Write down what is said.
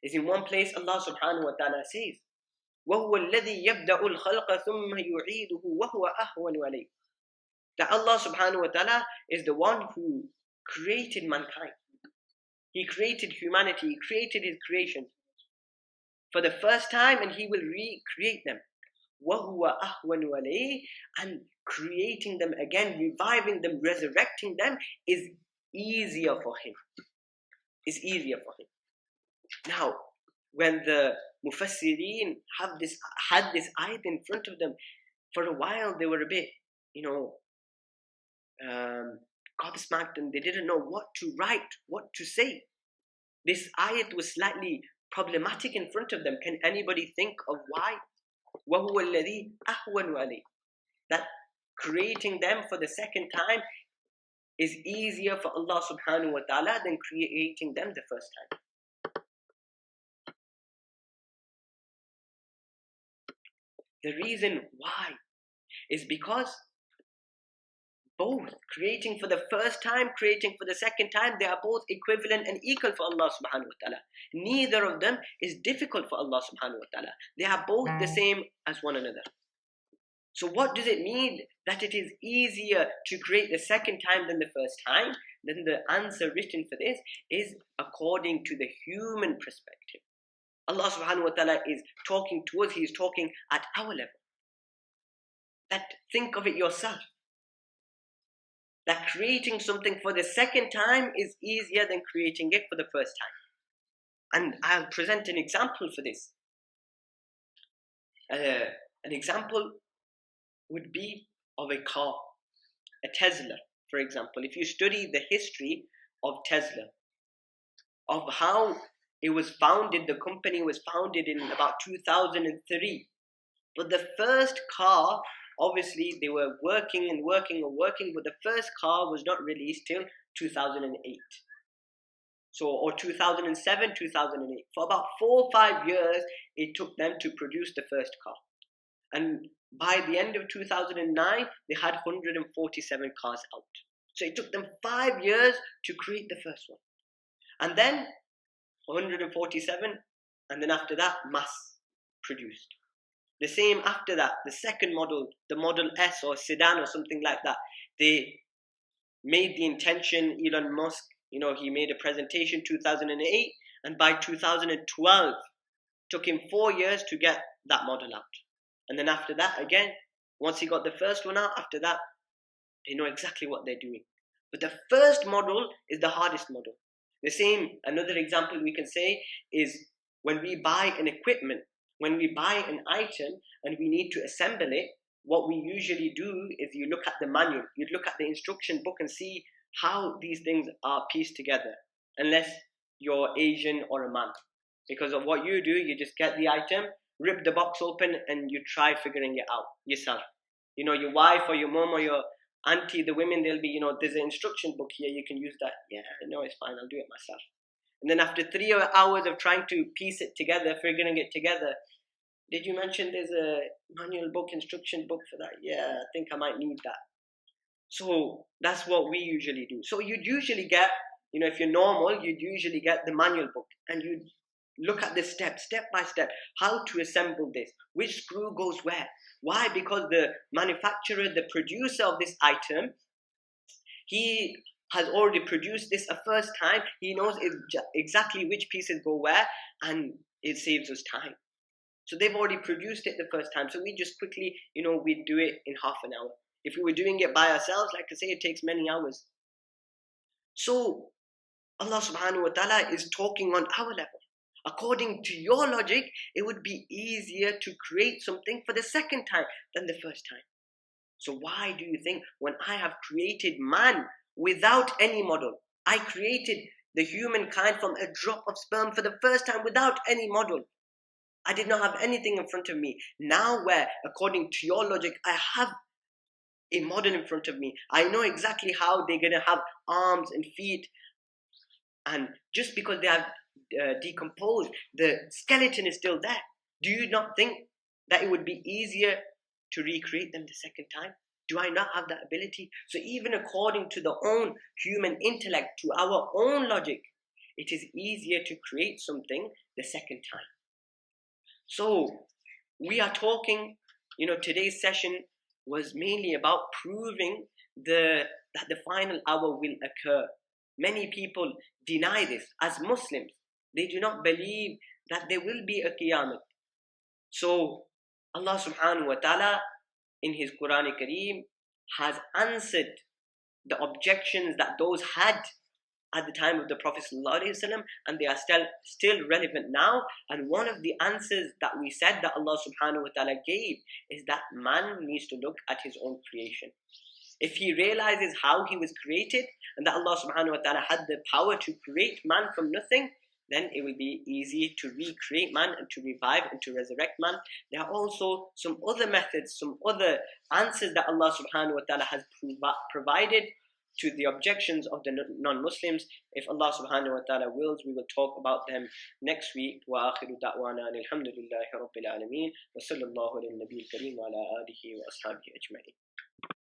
is in one place Allah subhanahu wa ta'ala says, وَهُوَ الَّذِي يَبْدَأُ الْخَلْقَ ثُمَّ يُعِيدُهُ وَهُوَ أَهْوَنُ عَلَيْهِ. That Allah subhanahu wa ta'ala is the one who created mankind. He created humanity, He created His creation for the first time, and He will recreate them. وَهُوَ أَهْوَنُ عَلَيْهِ. And creating them again, reviving them, resurrecting them is easier for Him. Is easier for Him. Now, when the Mufassirin had this ayat in front of them, for a while they were a bit, gobsmacked, and they didn't know what to write, what to say. This ayat was slightly problematic in front of them. Can anybody think of why? وَهُوَ الَّذِي أَهْوَنُ عَلَيْهِ. That creating them for the second time is easier for Allah subhanahu wa ta'ala than creating them the first time. The reason why is because both creating for the first time, creating for the second time, they are both equivalent and equal for Allah subhanahu wa ta'ala. Neither of them is difficult for Allah subhanahu wa ta'ala. They are both the same as one another. So what does it mean that it is easier to create the second time than the first time? Then the answer written for this is according to the human perspective. Allah subhanahu wa ta'ala is talking to us, He is talking at our level. That think of it yourself. That creating something for the second time is easier than creating it for the first time. And I'll present an example for this. An example would be of a car, a Tesla, for example. If you study the history of Tesla, of how it was founded, the company was founded in about 2003. But the first car, obviously they were working, but the first car was not released till 2008. Or 2007, 2008. For about 4 or 5 years, it took them to produce the first car. And by the end of 2009, they had 147 cars out. So it took them 5 years to create the first one. And then 147, and then after that, mass produced. The same after that, the second model, the Model S or sedan or something like that, they made the intention, Elon Musk, he made a presentation 2008, and by 2012, took him 4 years to get that model out. And then after that, again, once he got the first one out, after that, they know exactly what they're doing. But the first model is the hardest model. The same, another example we can say is when we buy an equipment, when we buy an item and we need to assemble it, what we usually do is you look at the manual, you look at the instruction book and see how these things are pieced together, unless you're Asian or a man. Because of what you do, you just get the item, rip the box open, and you try figuring it out yourself. Your wife or your mom or your auntie, the women, they'll be, there's an instruction book here, you can use that. Yeah, no, it's fine, I'll do it myself. And then after 3 hours of trying to piece it together, figuring it together, did you mention there's a manual book, instruction book for that? Yeah, I think I might need that. So that's what we usually do. So you'd usually get, if you're normal, you'd usually get the manual book and you'd look at the step by step, how to assemble this, which screw goes where. Why? Because the manufacturer, the producer of this item, he has already produced this a first time. He knows exactly which pieces go where, and it saves us time. So they've already produced it the first time. So we just quickly, we do it in half an hour. If we were doing it by ourselves, like I say, it takes many hours. So Allah subhanahu wa ta'ala is talking on our level. According to your logic, it would be easier to create something for the second time than the first time. So why do you think when I have created man without any model, I created the humankind from a drop of sperm for the first time without any model. I did not have anything in front of me. Now where, according to your logic, I have a model in front of me. I know exactly how they're going to have arms and feet. And just because they have decomposed, the skeleton is still there. Do you not think that it would be easier to recreate them the second time? Do I not have that ability? So even according to the own human intellect, to our own logic, it is easier to create something the second time. So we are talking, today's session was mainly about proving that the final hour will occur. Many people deny this. As Muslims, they do not believe that there will be a Qiyamah. So Allah subhanahu wa ta'ala in His Quran Kareem has answered the objections that those had at the time of the Prophet ﷺ, and they are still relevant now. And one of the answers that we said that Allah subhanahu wa ta'ala gave is that man needs to look at his own creation. If he realizes how he was created and that Allah subhanahu wa ta'ala had the power to create man from nothing, then it will be easy to recreate man and to revive and to resurrect man. There are also some other methods, some other answers that Allah subhanahu wa ta'ala has provided to the objections of the non-Muslims. If Allah subhanahu wa ta'ala wills, we will talk about them next week. Wa akhiru da'wana alhamdulillahi rabbil alameen wa sallallahu ala nabiyil kareem wa ala alihi wa ashabihi ajma'in.